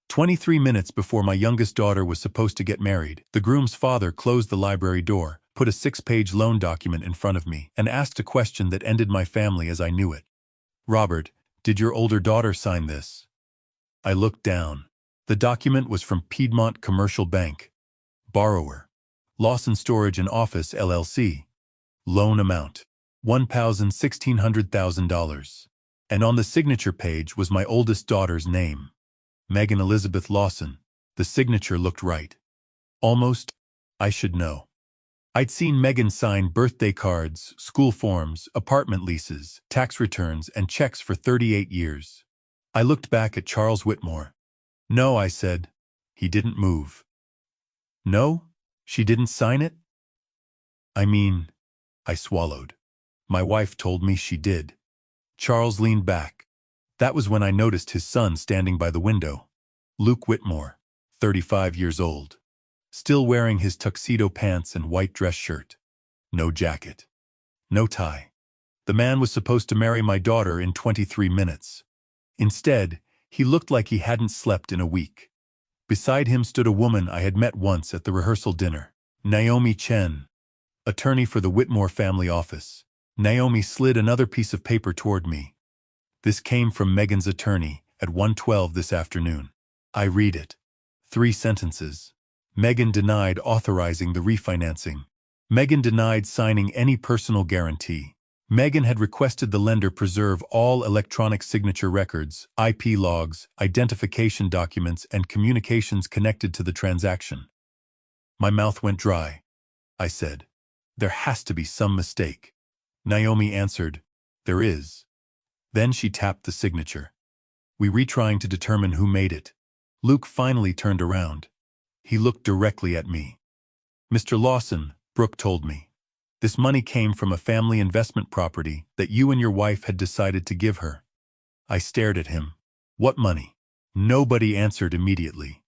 23 minutes before my youngest daughter was supposed to get married, the groom's father closed the library door, put a 6-page loan document in front of me, and asked a question that ended my family as I knew it. "Robert, did your older daughter sign this?" I looked down. The document was from Piedmont Commercial Bank. Borrower: Lawson Storage and Office, LLC. Loan amount: $1,600,000. And on the signature page was my oldest daughter's name. Megan Elizabeth Lawson. The signature looked right. Almost. I should know. I'd seen Megan sign birthday cards, school forms, apartment leases, tax returns, and checks for 38 years. I looked back at Charles Whitmore. "No," I said. He didn't move. "No? She didn't sign it?" "I mean," I swallowed. "My wife told me she did." Charles leaned back. That was when I noticed his son standing by the window. Luke Whitmore, 35 years old. Still wearing his tuxedo pants and white dress shirt. No jacket. No tie. The man was supposed to marry my daughter in 23 minutes. Instead, he looked like he hadn't slept in a week. Beside him stood a woman I had met once at the rehearsal dinner. Naomi Chen, attorney for the Whitmore family office. Naomi slid another piece of paper toward me. "This came from Megan's attorney at 1:12 this afternoon." I read it. 3 sentences. Megan denied authorizing the refinancing. Megan denied signing any personal guarantee. Megan had requested the lender preserve all electronic signature records, IP logs, identification documents, and communications connected to the transaction. My mouth went dry. I said, "There has to be some mistake." Naomi answered, "There is." Then she tapped the signature. We retrying to determine who made it. Luke finally turned around. He looked directly at me. "Mr. Lawson," Brooke told me, "this money came from a family investment property that you and your wife had decided to give her." I stared at him. "What money?" Nobody answered immediately.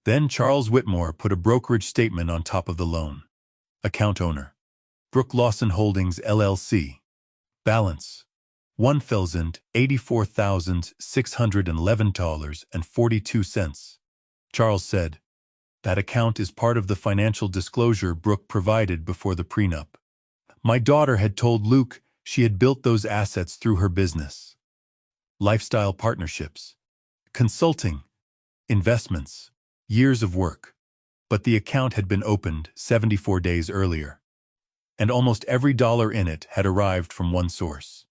Then Charles Whitmore put a brokerage statement on top of the loan. Account owner: Brooke Lawson Holdings, LLC. Balance: $1,084,611.42. Charles said, "That account is part of the financial disclosure Brooke provided before the prenup. My daughter had told Luke she had built those assets through her business. Lifestyle partnerships, consulting, investments, years of work. But the account had been opened 74 days earlier. And almost every dollar in it had arrived from one source.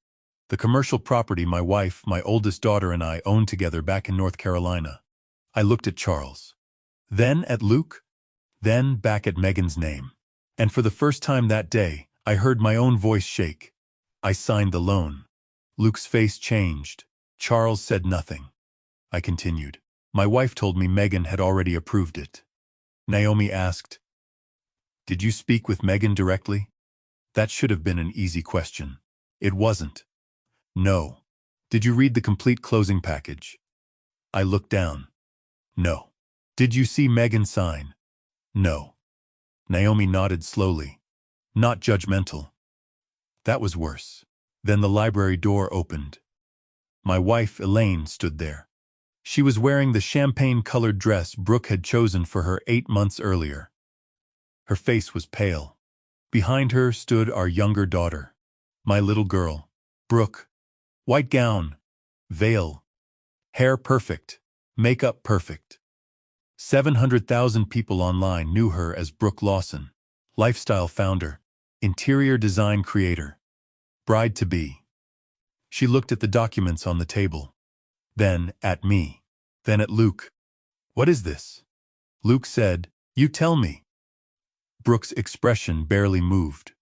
The commercial property my wife, my oldest daughter, and I owned together back in North Carolina." I looked at Charles. Then at Luke. Then back at Megan's name. And for the first time that day, I heard my own voice shake. "I signed the loan." Luke's face changed. Charles said nothing. I continued. "My wife told me Megan had already approved it." Naomi asked, "Did you speak with Megan directly?" That should have been an easy question. It wasn't. "No." "Did you read the complete closing package?" I looked down. "No." "Did you see Megan sign?" "No." Naomi nodded slowly. Not judgmental. That was worse. Then the library door opened. My wife, Elaine, stood there. She was wearing the champagne-colored dress Brooke had chosen for her 8 months earlier. Her face was pale. Behind her stood our younger daughter, my little girl, Brooke. White gown, veil, hair perfect, makeup perfect. 700,000 people online knew her as Brooke Lawson, lifestyle founder, interior design creator, bride-to-be. She looked at the documents on the table, then at me, then at Luke. "What is this?" Luke said, "You tell me." Brooke's expression barely moved.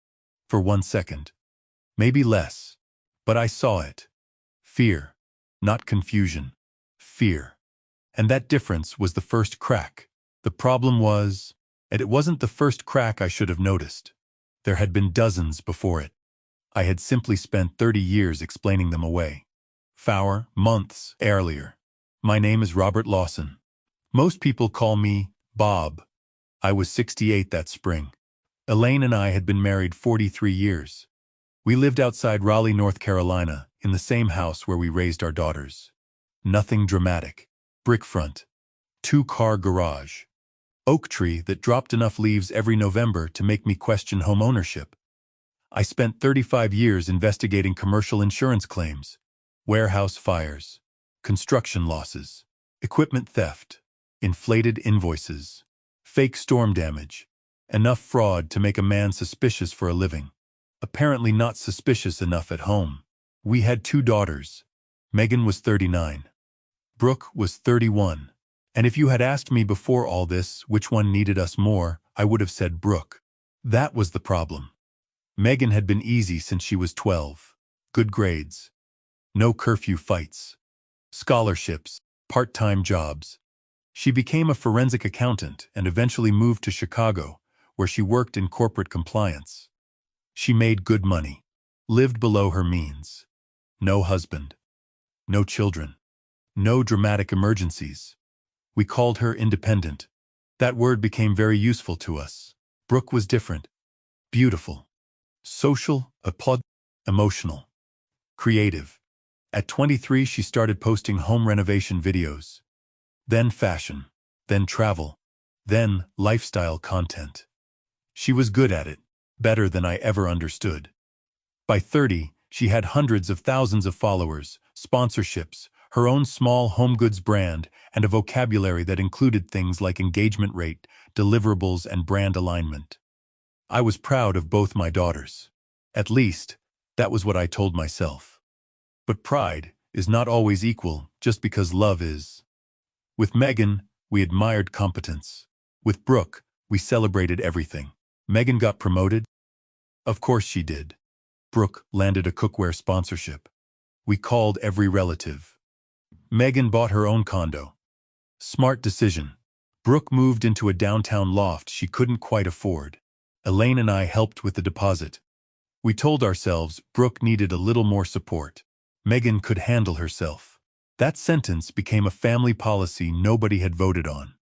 For 1 second. Maybe less. But I saw it. Fear. Not confusion. Fear. And that difference was the first crack. The problem was, and it wasn't the first crack I should have noticed. There had been dozens before it. I had simply spent 30 years explaining them away. 4 months earlier. "My name is Robert Lawson. Most people call me Bob." I was 68 that spring. Elaine and I had been married 43 years. We lived outside Raleigh, North Carolina, in the same house where we raised our daughters. Nothing dramatic. Brick front. 2-car garage. Oak tree that dropped enough leaves every November to make me question home ownership. I spent 35 years investigating commercial insurance claims, warehouse fires, construction losses, equipment theft, inflated invoices, fake storm damage, enough fraud to make a man suspicious for a living. Apparently not suspicious enough at home. We had 2 daughters. Megan was 39. Brooke was 31. And if you had asked me before all this which one needed us more, I would have said Brooke. That was the problem. Megan had been easy since she was 12. Good grades. No curfew fights. Scholarships. Part-time jobs. She became a forensic accountant and eventually moved to Chicago, where she worked in corporate compliance. She made good money. Lived below her means. No husband. No children. No dramatic emergencies. We called her independent. That word became very useful to us. Brooke was different. Beautiful. Social, emotional. Creative. At 23 she started posting home renovation videos. Then fashion. Then travel. Then lifestyle content. She was good at it. Better than I ever understood. By 30, she had hundreds of thousands of followers, sponsorships, her own small home goods brand, and a vocabulary that included things like engagement rate, deliverables, and brand alignment. I was proud of both my daughters. At least, that was what I told myself. But pride is not always equal just because love is. With Megan, we admired competence. With Brooke, we celebrated everything. Megan got promoted? Of course she did. Brooke landed a cookware sponsorship. We called every relative. Megan bought her own condo. Smart decision. Brooke moved into a downtown loft she couldn't quite afford. Elaine and I helped with the deposit. We told ourselves Brooke needed a little more support. Megan could handle herself. That sentence became a family policy nobody had voted on.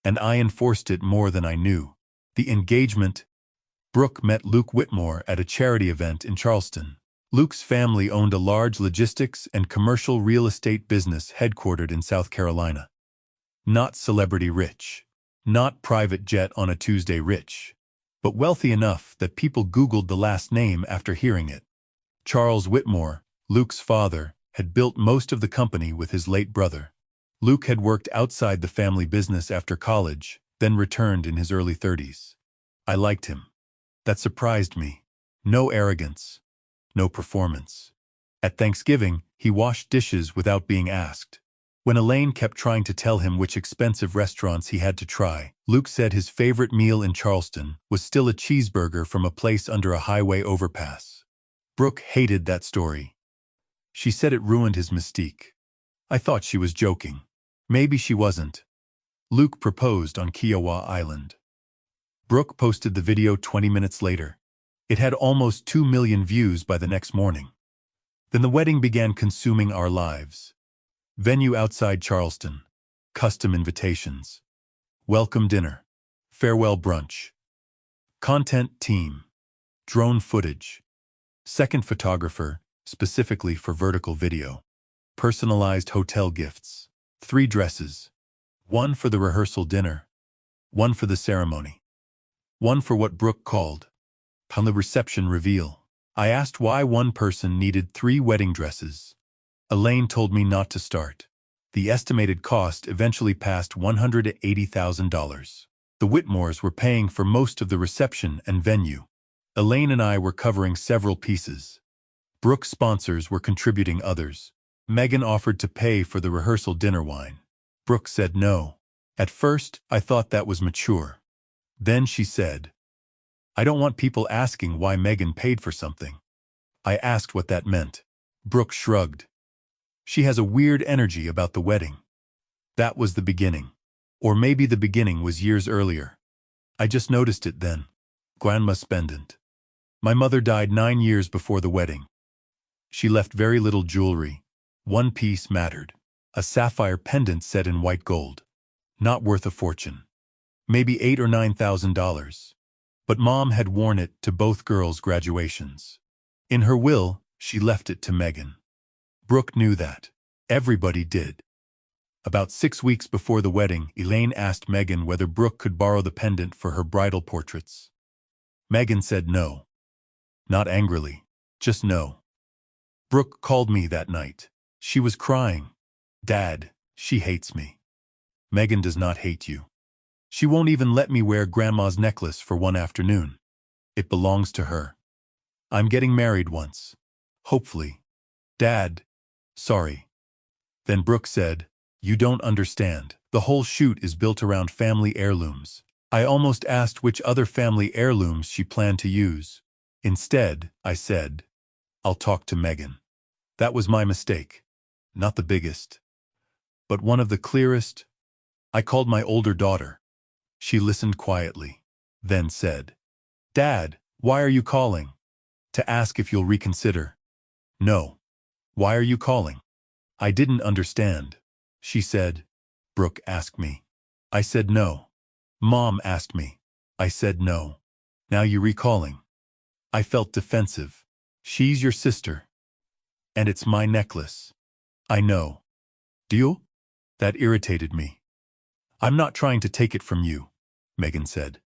And I enforced it more than I knew. The engagement. Brooke met Luke Whitmore at a charity event in Charleston. Luke's family owned a large logistics and commercial real estate business headquartered in South Carolina. Not celebrity rich. Not private jet on a Tuesday rich. But wealthy enough that people Googled the last name after hearing it. Charles Whitmore, Luke's father, had built most of the company with his late brother. Luke had worked outside the family business after college, then returned in his early 30s. I liked him. That surprised me. No arrogance. No performance. At Thanksgiving, he washed dishes without being asked. When Elaine kept trying to tell him which expensive restaurants he had to try, Luke said his favorite meal in Charleston was still a cheeseburger from a place under a highway overpass. Brooke hated that story. She said it ruined his mystique. I thought she was joking. Maybe she wasn't. Luke proposed on Kiowa Island. Brooke posted the video 20 minutes later. It had almost 2 million views by the next morning. Then the wedding began consuming our lives. Venue outside Charleston. Custom invitations. Welcome dinner. Farewell brunch. Content team. Drone footage. Second photographer, specifically for vertical video. Personalized hotel gifts. 3 dresses. 1 for the rehearsal dinner. 1 for the ceremony. 1 for what Brooke called on the reception reveal. I asked why one person needed 3 wedding dresses. Elaine told me not to start. The estimated cost eventually passed $180,000. The Whitmores were paying for most of the reception and venue. Elaine and I were covering several pieces. Brooke's sponsors were contributing others. Megan offered to pay for the rehearsal dinner wine. Brooke said no. At first, I thought that was mature. Then she said, I don't want people asking why Megan paid for something. I asked what that meant. Brooke shrugged. She has a weird energy about the wedding. That was the beginning. Or maybe the beginning was years earlier. I just noticed it then. Grandma spendent. My mother died 9 years before the wedding. She left very little jewelry. One piece mattered. A sapphire pendant set in white gold. Not worth a fortune. Maybe $8,000 or $9,000. But Mom had worn it to both girls' graduations. In her will, she left it to Megan. Brooke knew that. Everybody did. About 6 weeks before the wedding, Elaine asked Megan whether Brooke could borrow the pendant for her bridal portraits. Megan said no. Not angrily, just no. Brooke called me that night. She was crying. Dad, she hates me. Megan does not hate you. She won't even let me wear Grandma's necklace for one afternoon. It belongs to her. I'm getting married once. Hopefully. Dad. Sorry. Then Brooke said, you don't understand. The whole shoot is built around family heirlooms. I almost asked which other family heirlooms she planned to use. Instead, I said, I'll talk to Megan. That was my mistake. Not the biggest, but one of the clearest. I called my older daughter. She listened quietly, then said, Dad, why are you calling? To ask if you'll reconsider. No. Why are you calling? I didn't understand. She said, Brooke asked me. I said no. Mom asked me. I said no. Now you recalling. I felt defensive. She's your sister. And it's my necklace. I know. Do you? That irritated me. I'm not trying to take it from you, Megan said.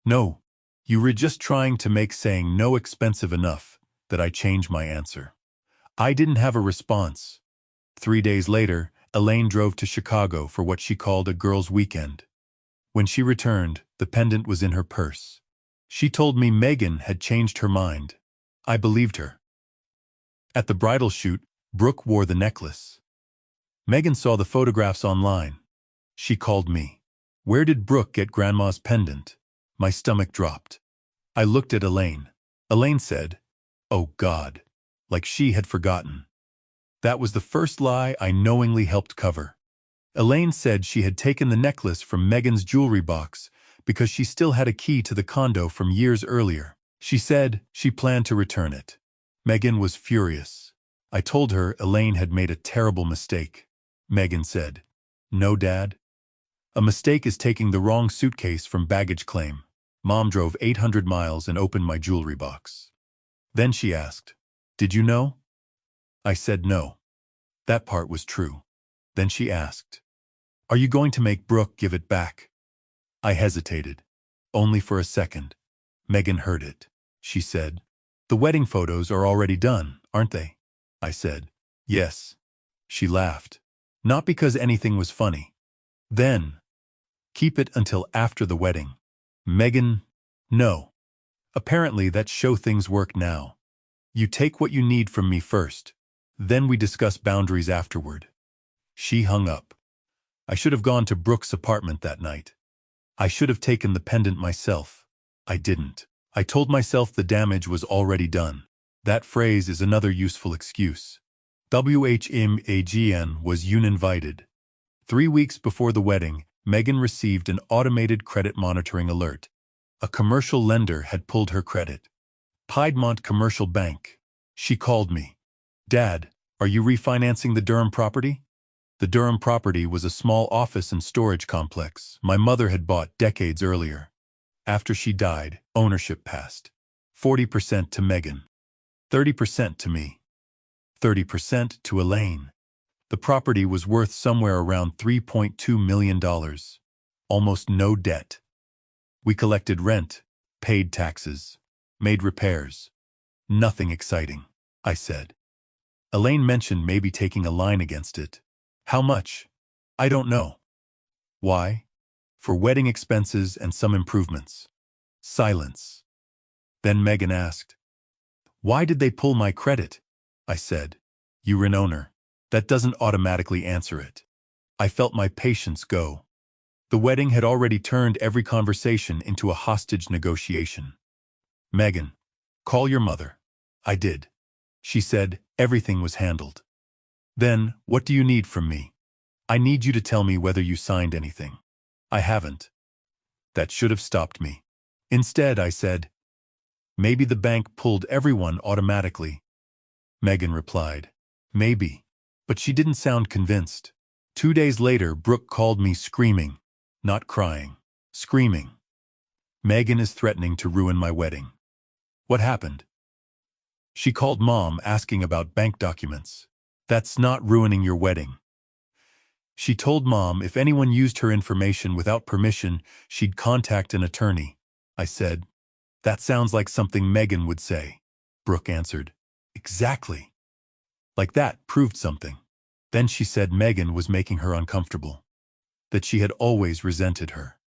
No, you were just trying to make saying no expensive enough that I changed my answer. I didn't have a response. 3 days later, Elaine drove to Chicago for what she called a girls' weekend. When she returned, the pendant was in her purse. She told me Megan had changed her mind. I believed her. At the bridal shoot, Brooke wore the necklace. Megan saw the photographs online. She called me. Where did Brooke get Grandma's pendant? My stomach dropped. I looked at Elaine. Elaine said, Oh God, like she had forgotten. That was the first lie I knowingly helped cover. Elaine said she had taken the necklace from Megan's jewelry box because she still had a key to the condo from years earlier. She said she planned to return it. Megan was furious. I told her Elaine had made a terrible mistake. Megan said, No, Dad. A mistake is taking the wrong suitcase from baggage claim. Mom drove 800 miles and opened my jewelry box. Then she asked, Did you know? I said no. That part was true. Then she asked, Are you going to make Brooke give it back? I hesitated. Only for a second. Megan heard it. She said, The wedding photos are already done, aren't they? I said, Yes. She laughed. Not because anything was funny. Then, keep it until after the wedding. Megan, no. Apparently that's how things work now. You take what you need from me first. Then we discuss boundaries afterward. She hung up. I should have gone to Brooke's apartment that night. I should have taken the pendant myself. I didn't. I told myself the damage was already done. That phrase is another useful excuse. WHMAGN was uninvited. 3 weeks before the wedding, Megan received an automated credit monitoring alert. A commercial lender had pulled her credit. Piedmont Commercial Bank. She called me. Dad, are you refinancing the Durham property? The Durham property was a small office and storage complex my mother had bought decades earlier. After she died, ownership passed. 40% to Megan. 30% to me. 30% to Elaine. The property was worth somewhere around $3.2 million. Almost no debt. We collected rent, paid taxes, made repairs. Nothing exciting, I said. Elaine mentioned maybe taking a line against it. How much? I don't know. Why? For wedding expenses and some improvements. Silence. Then Megan asked, Why did they pull my credit? I said, You're an owner. That doesn't automatically answer it. I felt my patience go. The wedding had already turned every conversation into a hostage negotiation. Megan, call your mother. I did. She said everything was handled. Then, what do you need from me? I need you to tell me whether you signed anything. I haven't. That should have stopped me. Instead, I said, Maybe the bank pulled everyone automatically. Megan replied, Maybe. But she didn't sound convinced. 2 days later, Brooke called me screaming, not crying, screaming. Megan is threatening to ruin my wedding. What happened? She called Mom asking about bank documents. That's not ruining your wedding. She told Mom if anyone used her information without permission, she'd contact an attorney. I said, "That sounds like something Megan would say." Brooke answered, "Exactly." Like that proved something. Then she said Megan was making her uncomfortable. That she had always resented her.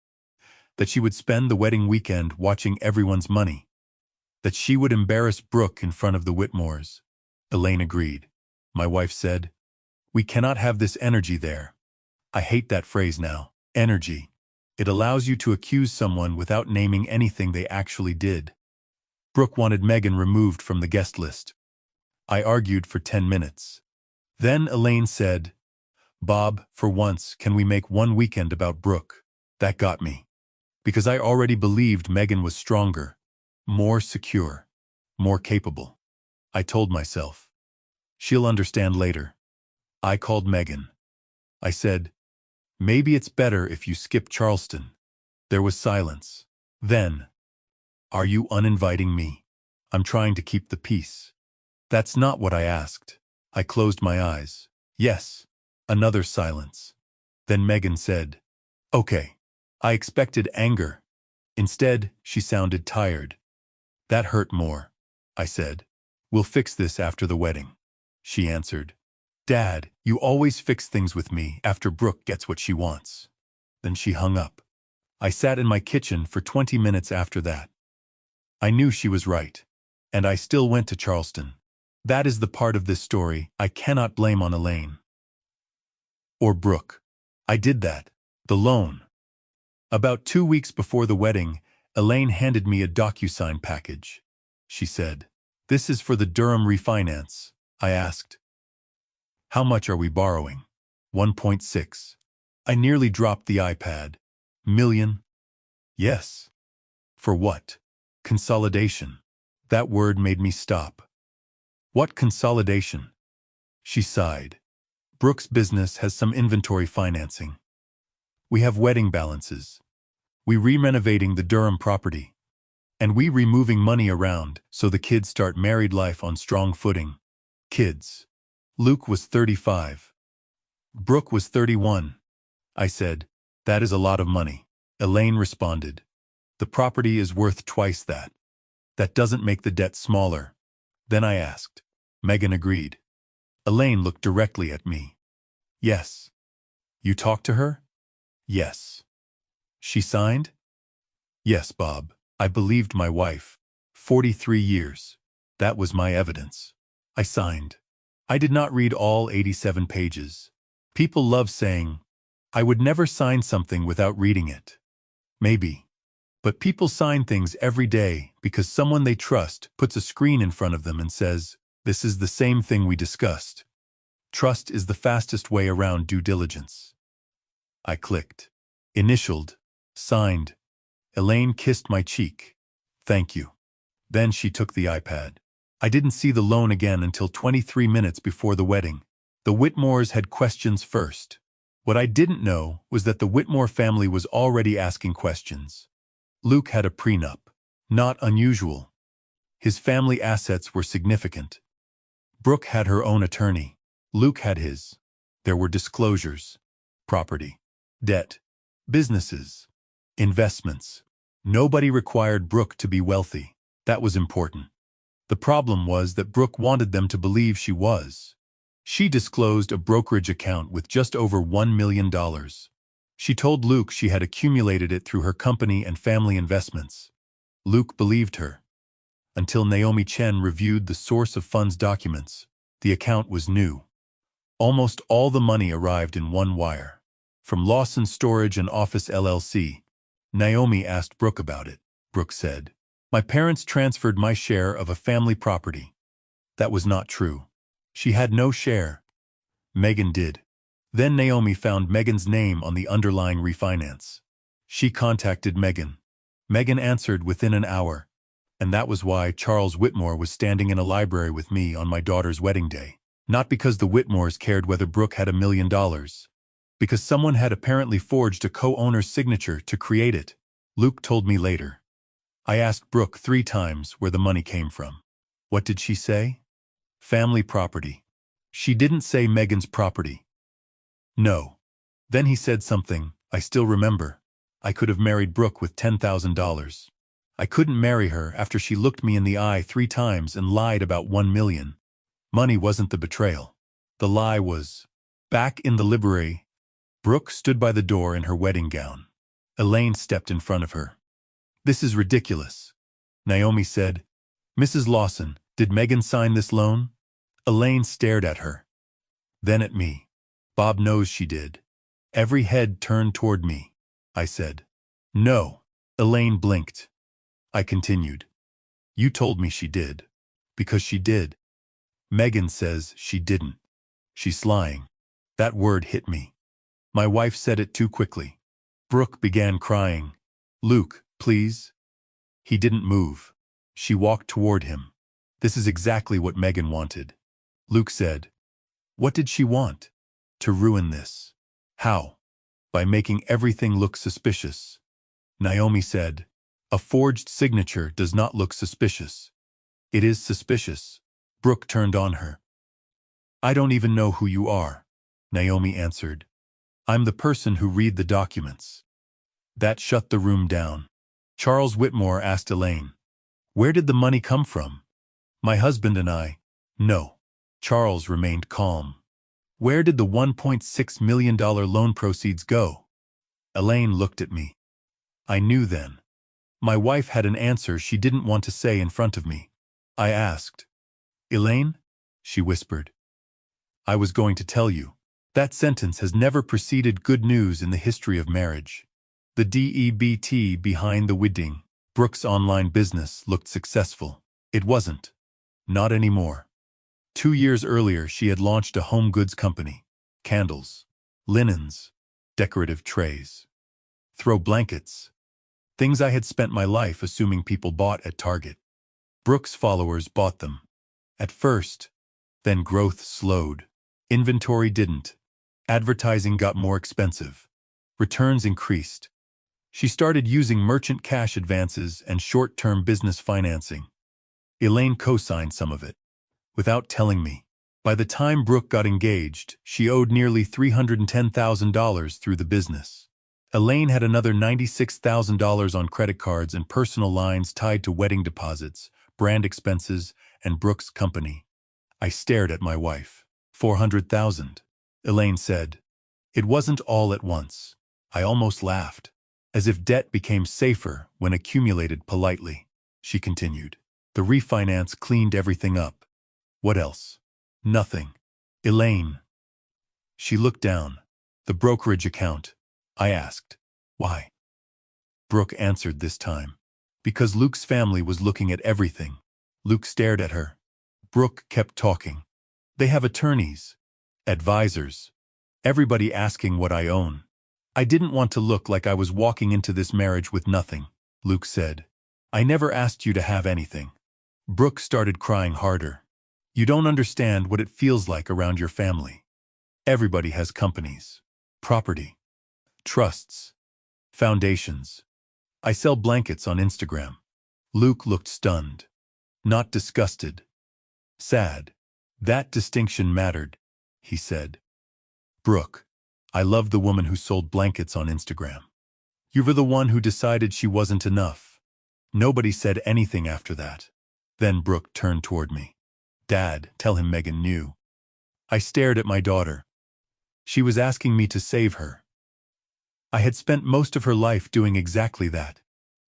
That she would spend the wedding weekend watching everyone's money. That she would embarrass Brooke in front of the Whitmores. Elaine agreed. My wife said, "We cannot have this energy there." I hate that phrase now. Energy. It allows you to accuse someone without naming anything they actually did. Brooke wanted Megan removed from the guest list. I argued for 10 minutes. Then Elaine said, "Bob, for once, can we make one weekend about Brooke?" That got me. Because I already believed Megan was stronger, more secure, more capable. I told myself, she'll understand later. I called Megan. I said, "Maybe it's better if you skip Charleston." There was silence. Then, "Are you uninviting me? I'm trying to keep the peace." That's not what I asked. I closed my eyes. Yes. Another silence. Then Megan said, "Okay." I expected anger. Instead, she sounded tired. That hurt more. I said, "We'll fix this after the wedding." She answered, "Dad, you always fix things with me after Brooke gets what she wants." Then she hung up. I sat in my kitchen for 20 minutes after that. I knew she was right. And I still went to Charleston. That is the part of this story I cannot blame on Elaine. Or Brooke. I did that. The loan. About 2 weeks before the wedding, Elaine handed me a DocuSign package. She said, "This is for the Durham refinance." I asked, "How much are we borrowing?" 1.6. I nearly dropped the iPad. Million? Yes. For what? Consolidation. That word made me stop. What consolidation? She sighed. Brooke's business has some inventory financing. We have wedding balances. We re-renovating the Durham property. And we removing money around so the kids start married life on strong footing. Kids. Luke was 35. Brooke was 31. I said, "That is a lot of money." Elaine responded, "The property is worth twice that. That doesn't make the debt smaller." Then I asked. Megan agreed. Elaine looked directly at me. "Yes." "You talked to her?" "Yes." "She signed?" "Yes, Bob. I believed my wife. 43 years. That was my evidence. I signed. I did not read all 87 pages. People love saying, I would never sign something without reading it. Maybe. But people sign things every day because someone they trust puts a screen in front of them and says, "This is the same thing we discussed." Trust is the fastest way around due diligence. I clicked. Initialed. Signed. Elaine kissed my cheek. "Thank you." Then she took the iPad. I didn't see the loan again until 23 minutes before the wedding. The Whitmores had questions first. What I didn't know was that the Whitmore family was already asking questions. Luke had a prenup. Not unusual. His family assets were significant. Brooke had her own attorney. Luke had his. There were disclosures. Property. Debt. Businesses. Investments. Nobody required Brooke to be wealthy. That was important. The problem was that Brooke wanted them to believe she was. She disclosed a brokerage account with just over $1 million. She told Luke she had accumulated it through her company and family investments. Luke believed her. Until Naomi Chen reviewed the source of funds documents. The account was new. Almost all the money arrived in one wire. From Lawson Storage and Office LLC. Naomi asked Brooke about it. Brooke said, "My parents transferred my share of a family property." That was not true. She had no share. Megan did. Then Naomi found Megan's name on the underlying refinance. She contacted Megan. Megan answered within an hour. And that was why Charles Whitmore was standing in a library with me on my daughter's wedding day. Not because the Whitmores cared whether Brooke had $1 million. Because someone had apparently forged a co-owner's signature to create it. Luke told me later. I asked Brooke 3 times where the money came from. What did she say? Family property. She didn't say Megan's property. No. Then he said something I still remember. I could have married Brooke with $10,000. I couldn't marry her after she looked me in the eye 3 times and lied about 1 million. Money wasn't the betrayal. The lie was. Back in the library, Brooke stood by the door in her wedding gown. Elaine stepped in front of her. "This is ridiculous," Naomi said. "Mrs. Lawson, did Megan sign this loan?" Elaine stared at her. Then at me. "Bob knows she did." Every head turned toward me. I said, "No." Elaine blinked. I continued, "You told me she did. Because she did." "Megan says she didn't. She's lying." That word hit me. My wife said it too quickly. Brooke began crying. "Luke, please." He didn't move. She walked toward him. "This is exactly what Megan wanted." Luke said, "What did she want?" "To ruin this." "How?" "By making everything look suspicious." Naomi said, "A forged signature does not look suspicious." "It is suspicious." Brooke turned on her. "I don't even know who you are," Naomi answered. "I'm the person who read the documents." That shut the room down. Charles Whitmore asked Elaine, "Where did the money come from?" "My husband and I." "No." Charles remained calm. "Where did the $1.6 million loan proceeds go?" Elaine looked at me. I knew then. My wife had an answer she didn't want to say in front of me. I asked, "Elaine?" She whispered, "I was going to tell you." That sentence has never preceded good news in the history of marriage. The debt behind the wedding, Brooke's online business, looked successful. It wasn't. Not anymore. 2 years earlier, she had launched a home goods company. Candles, linens, decorative trays, throw blankets. Things I had spent my life assuming people bought at Target. Brooke's followers bought them. At first. Then growth slowed. Inventory didn't. Advertising got more expensive. Returns increased. She started using merchant cash advances and short-term business financing. Elaine co-signed some of it, without telling me. By the time Brooke got engaged, she owed nearly $310,000 through the business. Elaine had another $96,000 on credit cards and personal lines tied to wedding deposits, brand expenses, and Brooke's company. I stared at my wife. $400,000. Elaine said. It wasn't all at once. I almost laughed. As if debt became safer when accumulated politely. She continued. The refinance cleaned everything up. What else? Nothing. Elaine. She looked down. The brokerage account. I asked, "Why?" Brooke answered this time. "Because Luke's family was looking at everything." Luke stared at her. Brooke kept talking. "They have attorneys, advisors, everybody asking what I own." "I didn't want to look like I was walking into this marriage with nothing," Luke said. "I never asked you to have anything." Brooke started crying harder. "You don't understand what it feels like around your family. Everybody has companies, property, trusts, foundations. I sell blankets on Instagram." Luke looked stunned. Not disgusted. Sad. "That distinction mattered," he said. "Brooke, I loved the woman who sold blankets on Instagram. You were the one who decided she wasn't enough." Nobody said anything after that. Then Brooke turned toward me. "Dad, tell him Megan knew." I stared at my daughter. She was asking me to save her. I had spent most of her life doing exactly that.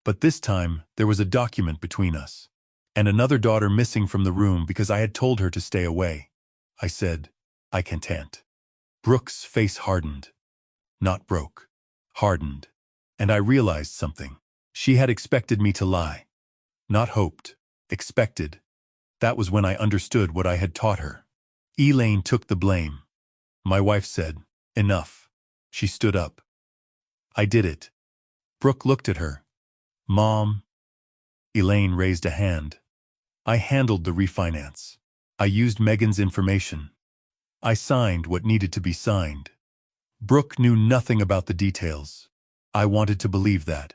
But this time, there was a document between us. And another daughter missing from the room because I had told her to stay away. I said, "I can't." Brooke's face hardened. Not broke. Hardened. And I realized something. She had expected me to lie. Not hoped. Expected. That was when I understood what I had taught her. Elaine took the blame. My wife said, "Enough." She stood up. "I did it." Brooke looked at her. "Mom." Elaine raised a hand. "I handled the refinance. I used Megan's information. I signed what needed to be signed." Brooke knew nothing about the details. I wanted to believe that.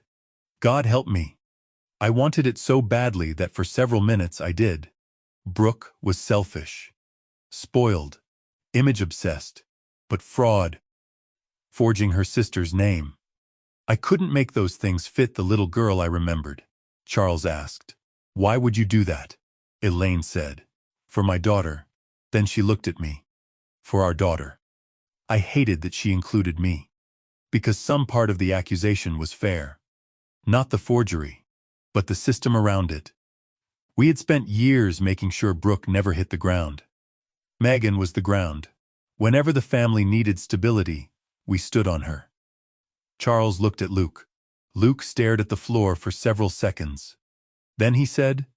God help me. I wanted it so badly that for several minutes I did. Brooke was selfish. Spoiled. Image-obsessed. But fraud. forging her sister's name. I couldn't make those things fit the little girl I remembered. Charles asked. Why would you do that? Elaine said. For my daughter. Then she looked at me. For our daughter. I hated that she included me. Because some part of the accusation was fair. Not the forgery, but the system around it. We had spent years making sure Brooke never hit the ground. Megan was the ground. Whenever the family needed stability, we stood on her. Charles looked at Luke. Luke stared at the floor for several seconds. Then he said,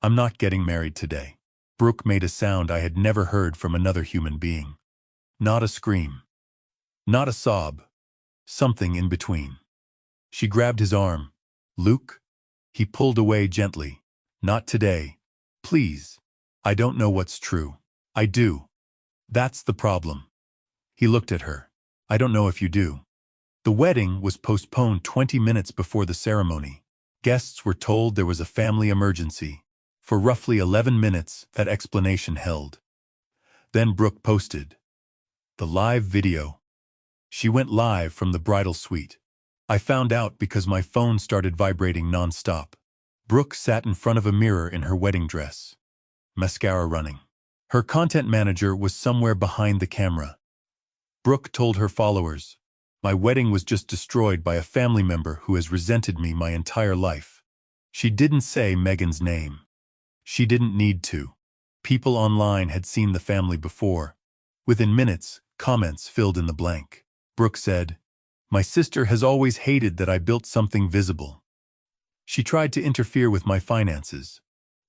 I'm not getting married today. Brooke made a sound I had never heard from another human being. Not a scream. Not a sob. Something in between. She grabbed his arm. Luke? He pulled away gently. Not today. Please. I don't know what's true. I do. That's the problem. He looked at her. I don't know if you do. The wedding was postponed 20 minutes before the ceremony. Guests were told there was a family emergency. For roughly 11 minutes, that explanation held. Then Brooke posted the live video. She went live from the bridal suite. I found out because my phone started vibrating non-stop. Brooke sat in front of a mirror in her wedding dress. Mascara running. Her content manager was somewhere behind the camera. Brooke told her followers, my wedding was just destroyed by a family member who has resented me my entire life. She didn't say Megan's name. She didn't need to. People online had seen the family before. Within minutes, comments filled in the blank. Brooke said, my sister has always hated that I built something visible. She tried to interfere with my finances.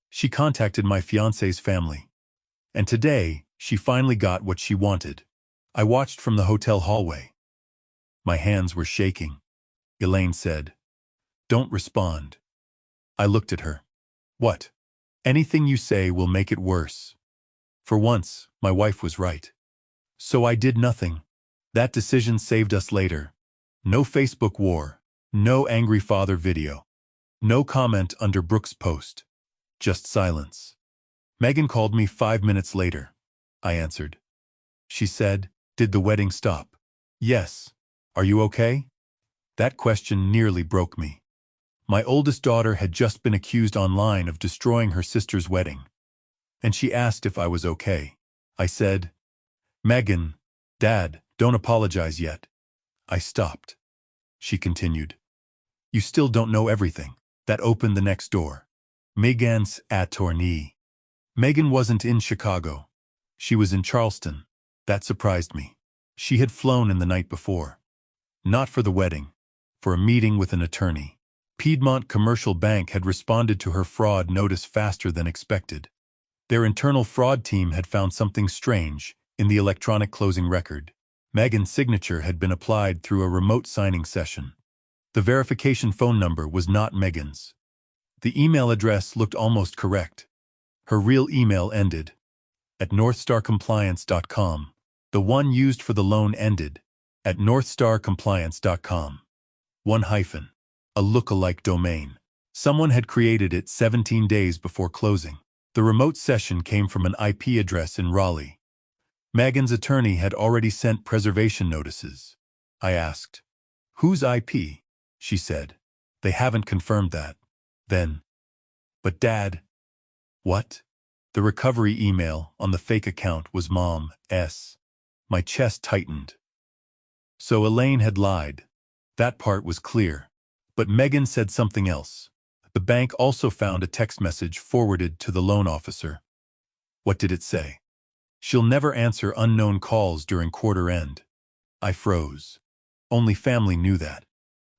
She contacted my fiancé's family. And today, she finally got what she wanted. I watched from the hotel hallway. My hands were shaking. Elaine said, don't respond. I looked at her. What? Anything you say will make it worse. For once, my wife was right. So I did nothing. That decision saved us later. No Facebook war. No angry father video. No comment under Brooke's post. Just silence. Megan called me 5 minutes later. I answered. She said, did the wedding stop? Yes. Are you okay? That question nearly broke me. My oldest daughter had just been accused online of destroying her sister's wedding. And she asked if I was okay. I said, Megan, Dad, don't apologize yet. I stopped. She continued. You still don't know everything. That opened the next door. Megan's attorney. Megan wasn't in Chicago. She was in Charleston. That surprised me. She had flown in the night before. Not for the wedding. For a meeting with an attorney. Piedmont Commercial Bank had responded to her fraud notice faster than expected. Their internal fraud team had found something strange in the electronic closing record. Megan's signature had been applied through a remote signing session. The verification phone number was not Megan's. The email address looked almost correct. Her real email ended at northstarcompliance.com. The one used for the loan ended at northstarcompliance.com. One hyphen. A look-alike domain. Someone had created it 17 days before closing. The remote session came from an IP address in Raleigh. Megan's attorney had already sent preservation notices. I asked, whose IP? She said, they haven't confirmed that. Then, but Dad, what? The recovery email on the fake account was Mom's. My chest tightened. So Elaine had lied. That part was clear. But Megan said something else. The bank also found a text message forwarded to the loan officer. What did it say? She'll never answer unknown calls during quarter end. I froze. Only family knew that.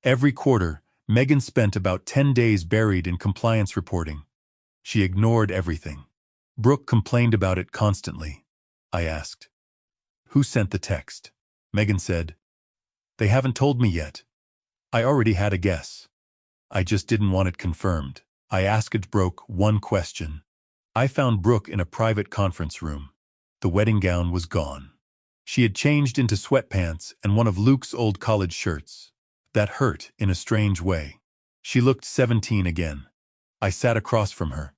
Every quarter, Megan spent about 10 days buried in compliance reporting. She ignored everything. Brooke complained about it constantly. I asked, who sent the text? Megan said, they haven't told me yet. I already had a guess. I just didn't want it confirmed. I asked Brooke one question. I found Brooke in a private conference room. The wedding gown was gone. She had changed into sweatpants and one of Luke's old college shirts. That hurt in a strange way. She looked 17 again. I sat across from her.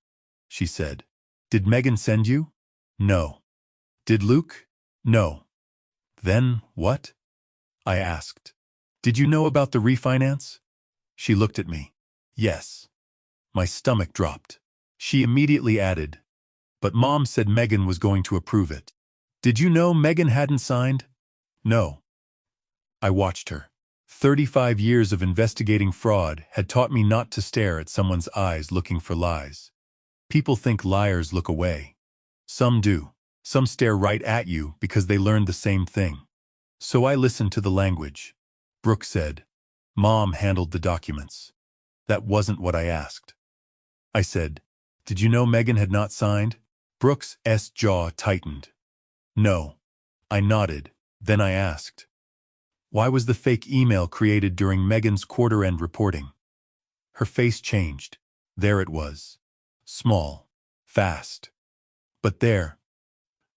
She said, did Megan send you? No. Did Luke? No. Then what? I asked. Did you know about the refinance? She looked at me. Yes. My stomach dropped. She immediately added, but Mom said Megan was going to approve it. Did you know Megan hadn't signed? No. I watched her. 35 years of investigating fraud had taught me not to stare at someone's eyes looking for lies. People think liars look away. Some do. Some stare right at you because they learned the same thing. So I listened to the language. Brooke said, Mom handled the documents. That wasn't what I asked. I said, did you know Megan had not signed? Brooke's jaw tightened. No. I nodded. Then I asked, why was the fake email created during Megan's quarter-end reporting? Her face changed. There it was. Small. Fast. But there.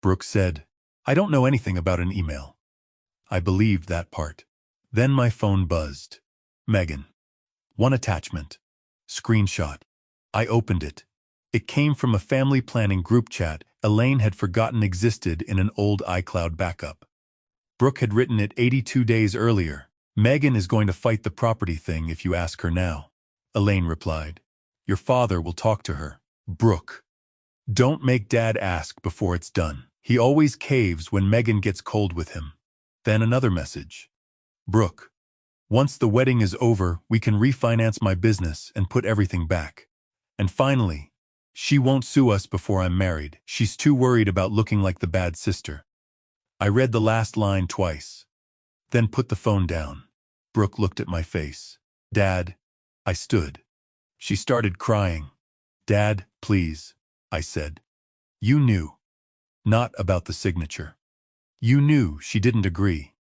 Brooke said, I don't know anything about an email. I believed that part. Then my phone buzzed. Megan. One attachment. Screenshot. I opened it. It came from a family planning group chat Elaine had forgotten existed in an old iCloud backup. Brooke had written it 82 days earlier. Megan is going to fight the property thing if you ask her now. Elaine replied. Your father will talk to her. Brooke. Don't make Dad ask before it's done. He always caves when Megan gets cold with him. Then another message. Brooke. Once the wedding is over, we can refinance my business and put everything back. And finally, she won't sue us before I'm married. She's too worried about looking like the bad sister. I read the last line twice, then put the phone down. Brooke looked at my face. Dad. I stood. She started crying. Dad, please, I said. You knew. Not about the signature. You knew she didn't agree.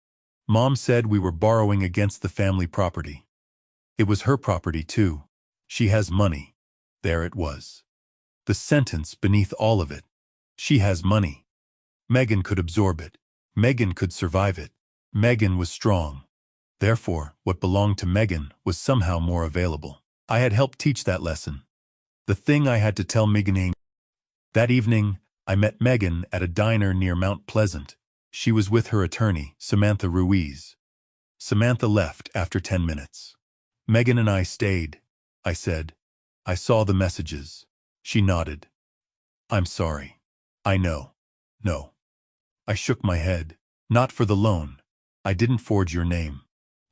Mom said we were borrowing against the family property. It was her property too. She has money. There it was. The sentence beneath all of it. She has money. Megan could absorb it. Megan could survive it. Megan was strong. Therefore, what belonged to Megan was somehow more available. I had helped teach that lesson. The thing I had to tell Megan. That evening, I met Megan at a diner near Mount Pleasant. She was with her attorney, Samantha Ruiz. Samantha left after 10 minutes. Megan and I stayed. I said, I saw the messages. She nodded. I'm sorry. I know. No. I shook my head. Not for the loan. I didn't forge your name.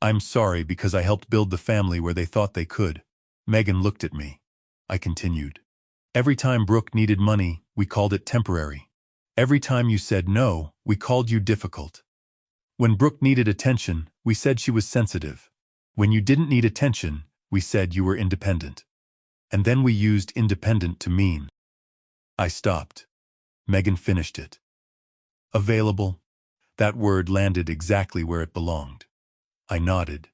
I'm sorry because I helped build the family where they thought they could. Megan looked at me. I continued. Every time Brooke needed money, we called it temporary. Every time you said no, we called you difficult. When Brooke needed attention, we said she was sensitive. When you didn't need attention, we said you were independent. And then we used independent to mean. I stopped. Megan finished it. Available? That word landed exactly where it belonged. I nodded.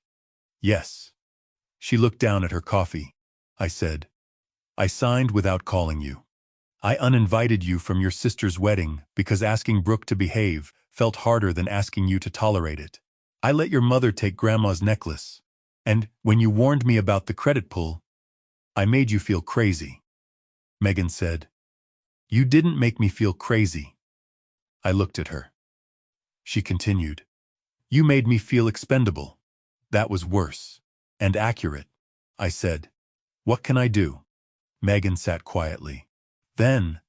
Yes. She looked down at her coffee. I said, I signed without calling you. I uninvited you from your sister's wedding because asking Brooke to behave felt harder than asking you to tolerate it. I let your mother take Grandma's necklace. And when you warned me about the credit pull, I made you feel crazy. Megan said, You didn't make me feel crazy. I looked at her. She continued, You made me feel expendable. That was worse. And accurate. I said, What can I do? Megan sat quietly. Then,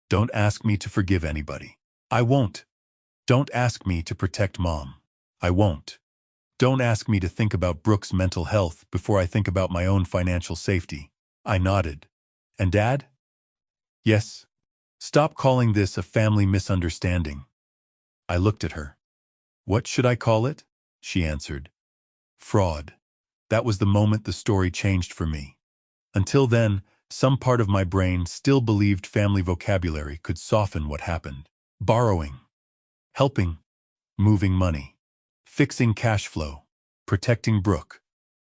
don't ask me to forgive anybody. I won't. Don't ask me to protect Mom. I won't. Don't ask me to think about Brooke's mental health before I think about my own financial safety. I nodded. And Dad? Yes. Stop calling this a family misunderstanding. I looked at her. What should I call it? She answered. Fraud. That was the moment the story changed for me. Until then, some part of my brain still believed family vocabulary could soften what happened. Borrowing. Helping. Moving money. Fixing cash flow. Protecting Brooke.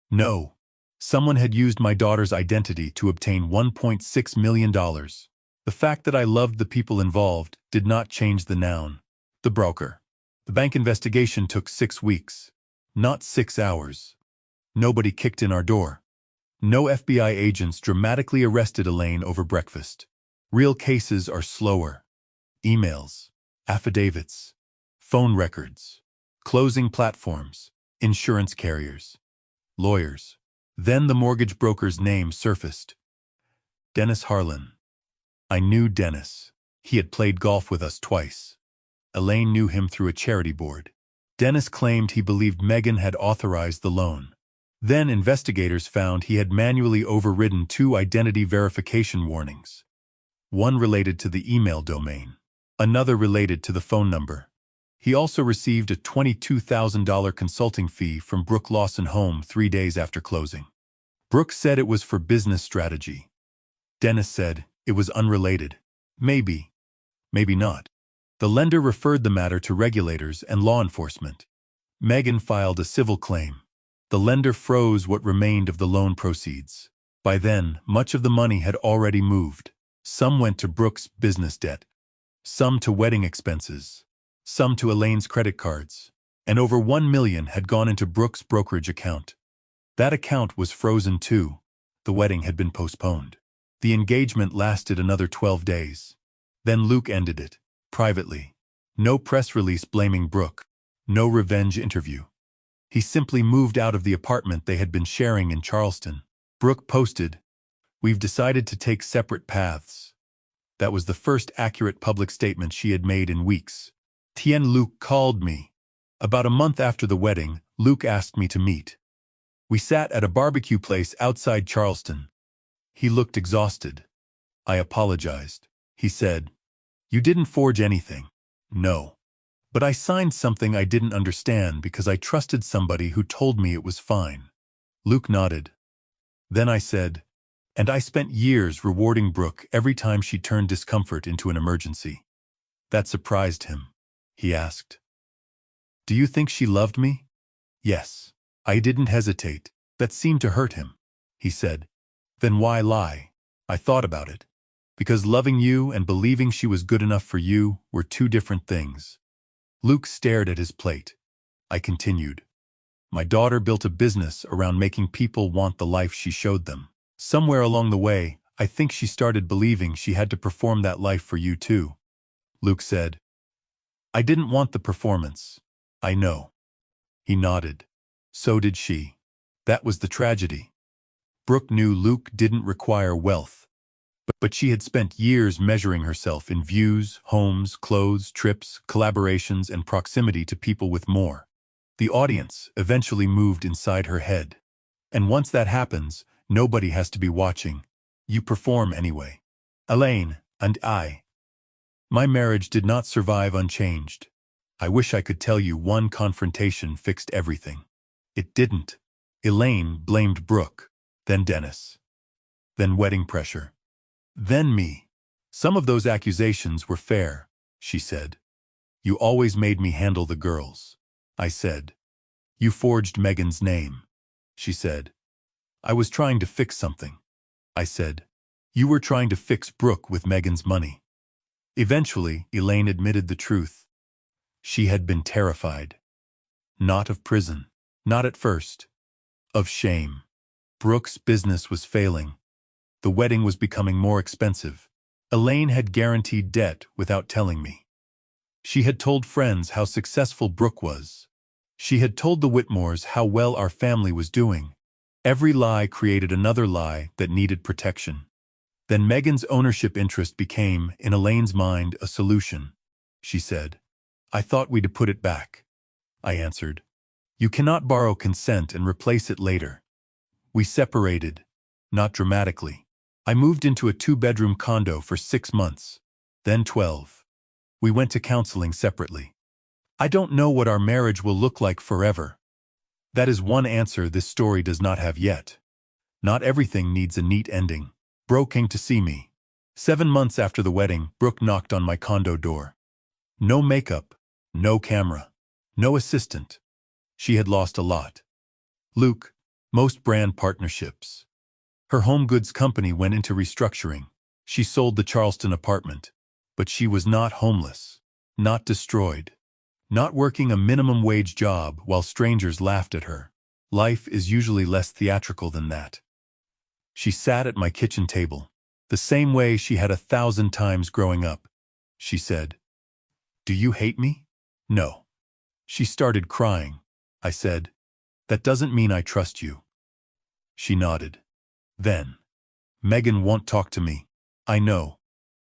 No. Someone had used my daughter's identity to obtain $1.6 million. The fact that I loved the people involved did not change the noun. The broker. The bank investigation took 6 weeks. Not 6 hours. Nobody kicked in our door. No FBI agents dramatically arrested Elaine over breakfast. Real cases are slower. Emails, affidavits, phone records, closing platforms. insurance carriers, lawyers. Then the mortgage broker's name surfaced. Dennis Harlan. I knew Dennis. He had played golf with us twice. Elaine knew him through a charity board. Dennis claimed he believed Megan had authorized the loan. Then investigators found he had manually overridden 2 identity verification warnings. One related to the email domain. Another related to the phone number. He also received a $22,000 consulting fee from Brooke Lawson Home 3 days after closing. Brooke said it was for business strategy. Dennis said it was unrelated. Maybe not. The lender referred the matter to regulators and law enforcement. Megan filed a civil claim. The lender froze what remained of the loan proceeds. By then, much of the money had already moved. Some went to Brooke's business debt, some to wedding expenses, some to Elaine's credit cards, and over $1 million had gone into Brooke's brokerage account. That account was frozen too. The wedding had been postponed. The engagement lasted another 12 days. Then Luke ended it, privately. No press release blaming Brooke. No revenge interview. He simply moved out of the apartment they had been sharing in Charleston. Brooke posted, "We've decided to take separate paths." That was the first accurate public statement she had made in weeks. Luke called me. About a month after the wedding, Luke asked me to meet. We sat at a barbecue place outside Charleston. He looked exhausted. I apologized. He said, "You didn't forge anything." "No. But I signed something I didn't understand because I trusted somebody who told me it was fine." Luke nodded. Then I said, "And I spent years rewarding Brooke every time she turned discomfort into an emergency." That surprised him. He asked, "Do you think she loved me?" "Yes." I didn't hesitate. That seemed to hurt him. He said, "Then why lie?" I thought about it. Because loving you and believing she was good enough for you were 2 different things. Luke stared at his plate. I continued. "My daughter built a business around making people want the life she showed them. Somewhere along the way, I think she started believing she had to perform that life for you too." Luke said, "I didn't want the performance. I know." He nodded. So did she. That was the tragedy. Brooke knew Luke didn't require wealth. But she had spent years measuring herself in views, homes, clothes, trips, collaborations, and proximity to people with more. The audience eventually moved inside her head. And once that happens, nobody has to be watching. You perform anyway. Elaine and I. My marriage did not survive unchanged. I wish I could tell you one confrontation fixed everything. It didn't. Elaine blamed Brooke, then Dennis, then wedding pressure, then me. "Some of those accusations were fair," she said. "You always made me handle the girls." I said. "You forged Megan's name," she said. "I was trying to fix something." I said. "You were trying to fix Brooke with Megan's money." Eventually, Elaine admitted the truth. She had been terrified. Not of prison. Not at first. Of shame. Brooke's business was failing. The wedding was becoming more expensive. Elaine had guaranteed debt without telling me. She had told friends how successful Brooke was. She had told the Whitmores how well our family was doing. Every lie created another lie that needed protection. Then Megan's ownership interest became, in Elaine's mind, a solution. She said, "I thought we'd put it back." I answered, "You cannot borrow consent and replace it later." We separated, not dramatically. I moved into a 2-bedroom condo for 6 months, then 12. We went to counseling separately. I don't know what our marriage will look like forever. That is one answer this story does not have yet. Not everything needs a neat ending. Brooke came to see me. 7 months after the wedding, Brooke knocked on my condo door. No makeup, no camera, no assistant. She had lost a lot. Luke, most brand partnerships. Her home goods company went into restructuring. She sold the Charleston apartment. But she was not homeless, not destroyed, not working a minimum wage job while strangers laughed at her. Life is usually less theatrical than that. She sat at my kitchen table, the same way she had 1,000 times growing up. She said, "Do you hate me?" "No." She started crying. I said, That doesn't mean I trust you. She nodded. Then, Megan won't talk to me. I know.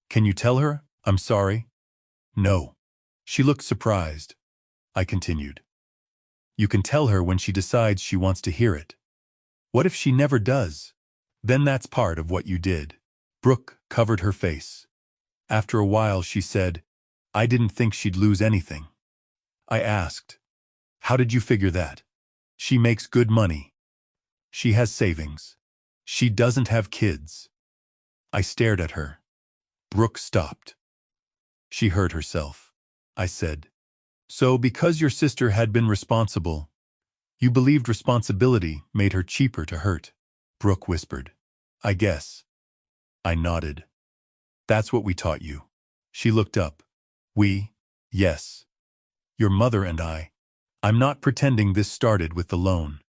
Can you tell her I'm sorry? No. She looked surprised. I continued. You can tell her when she decides she wants to hear it. What if she never does? Then that's part of what you did. Brooke covered her face. After a while she said, I didn't think she'd lose anything. I asked, how did you figure that? She makes good money. She has savings. She doesn't have kids. I stared at her. Brooke stopped. She hurt herself. I said, so because your sister had been responsible, you believed responsibility made her cheaper to hurt? Brooke whispered. I guess. I nodded. That's what we taught you. She looked up. We? Yes. Your mother and I. I'm not pretending this started with the loan.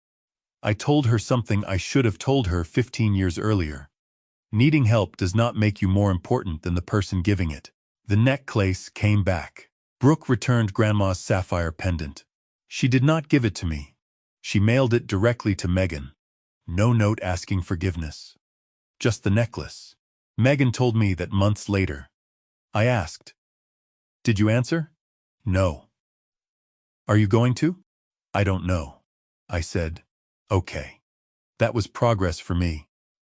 I told her something I should have told her 15 years earlier. Needing help does not make you more important than the person giving it. The necklace came back. Brooke returned Grandma's sapphire pendant. She did not give it to me. She mailed it directly to Megan. No note asking forgiveness. Just the necklace. Megan told me that months later. I asked, did you answer? No. Are you going to? I don't know. I said, okay. That was progress for me.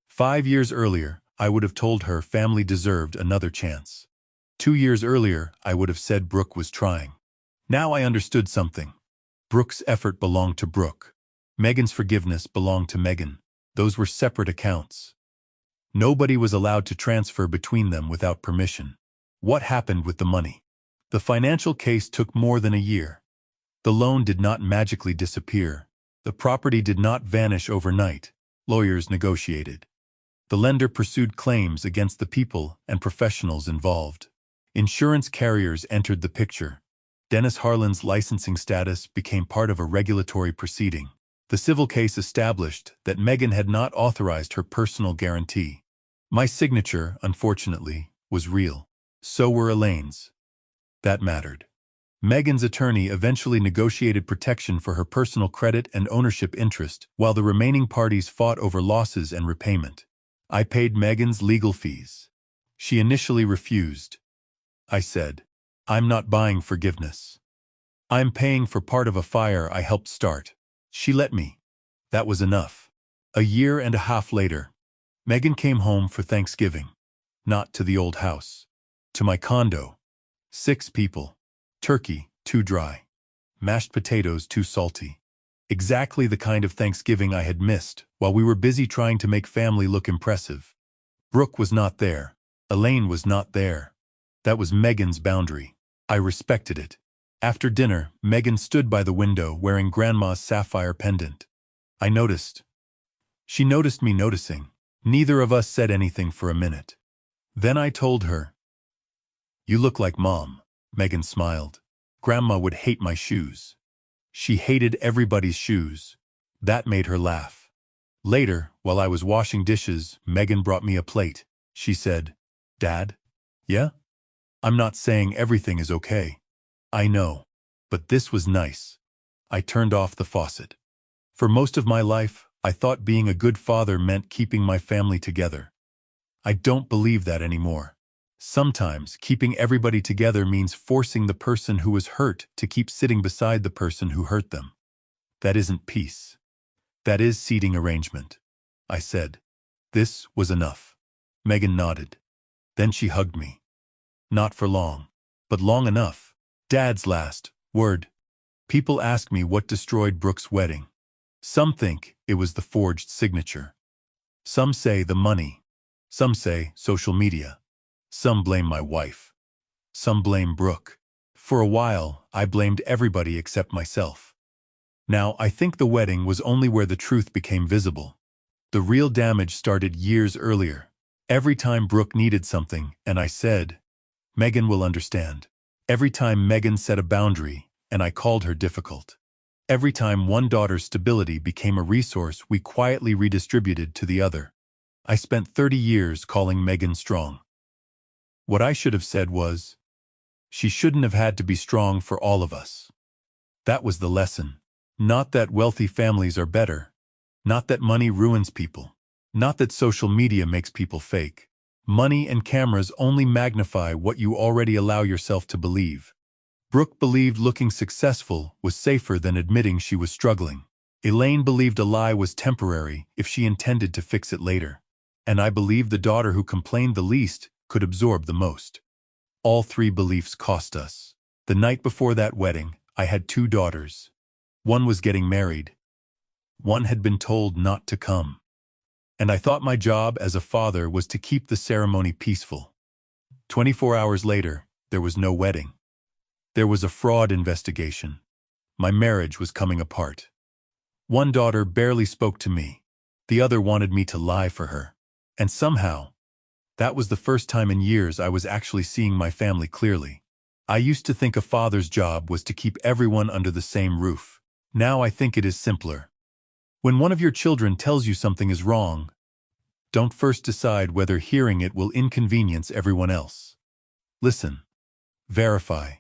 5 years earlier, I would have told her family deserved another chance. 2 years earlier, I would have said Brooke was trying. Now I understood something. Brooke's effort belonged to Brooke. Megan's forgiveness belonged to Megan. Those were separate accounts. Nobody was allowed to transfer between them without permission. What happened with the money? The financial case took more than a year. The loan did not magically disappear. The property did not vanish overnight. Lawyers negotiated. The lender pursued claims against the people and professionals involved. Insurance carriers entered the picture. Dennis Harlan's licensing status became part of a regulatory proceeding. The civil case established that Megan had not authorized her personal guarantee. My signature, unfortunately, was real. So were Elaine's. That mattered. Megan's attorney eventually negotiated protection for her personal credit and ownership interest, while the remaining parties fought over losses and repayment. I paid Megan's legal fees. She initially refused. I said, I'm not buying forgiveness. I'm paying for part of a fire I helped start. She let me. That was enough. A year and a half later, Megan came home for Thanksgiving. Not to the old house. To my condo. 6 people. Turkey, too dry. Mashed potatoes, too salty. Exactly the kind of Thanksgiving I had missed while we were busy trying to make family look impressive. Brooke was not there. Elaine was not there. That was Megan's boundary. I respected it. After dinner, Megan stood by the window wearing Grandma's sapphire pendant. I noticed. She noticed me noticing. Neither of us said anything for a minute. Then I told her, you look like Mom. Megan smiled. Grandma would hate my shoes. She hated everybody's shoes. That made her laugh. Later, while I was washing dishes, Megan brought me a plate. She said, Dad? Yeah? I'm not saying everything is okay. I know. But this was nice. I turned off the faucet. For most of my life, I thought being a good father meant keeping my family together. I don't believe that anymore. Sometimes, keeping everybody together means forcing the person who was hurt to keep sitting beside the person who hurt them. That isn't peace. That is seating arrangement. I said. This was enough. Megan nodded. Then she hugged me. Not for long, but long enough. Dad's last word. People ask me what destroyed Brooke's wedding. Some think it was the forged signature. Some say the money. Some say social media. Some blame my wife. Some blame Brooke. For a while, I blamed everybody except myself. Now, I think the wedding was only where the truth became visible. The real damage started years earlier. Every time Brooke needed something, and I said, Megan will understand. Every time Megan set a boundary, and I called her difficult. Every time one daughter's stability became a resource we quietly redistributed to the other. I spent 30 years calling Megan strong. What I should have said was, she shouldn't have had to be strong for all of us. That was the lesson. Not that wealthy families are better. Not that money ruins people. Not that social media makes people fake. Money and cameras only magnify what you already allow yourself to believe. Brooke believed looking successful was safer than admitting she was struggling. Elaine believed a lie was temporary if she intended to fix it later. And I believed the daughter who complained the least could absorb the most. All three beliefs cost us. The night before that wedding, I had two daughters. One was getting married. One had been told not to come. And I thought my job as a father was to keep the ceremony peaceful. 24 hours later, there was no wedding. There was a fraud investigation. My marriage was coming apart. One daughter barely spoke to me. The other wanted me to lie for her. And somehow, that was the first time in years I was actually seeing my family clearly. I used to think a father's job was to keep everyone under the same roof. Now I think it is simpler. When one of your children tells you something is wrong, don't first decide whether hearing it will inconvenience everyone else. Listen. Verify.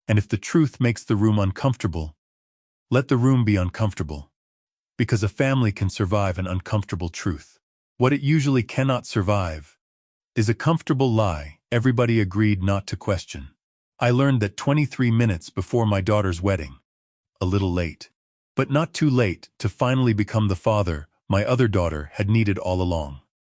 And if the truth makes the room uncomfortable, let the room be uncomfortable. Because a family can survive an uncomfortable truth. What it usually cannot survive is a comfortable lie everybody agreed not to question. I learned that 23 minutes before my daughter's wedding. A little late. But not too late to finally become the father my other daughter had needed all along.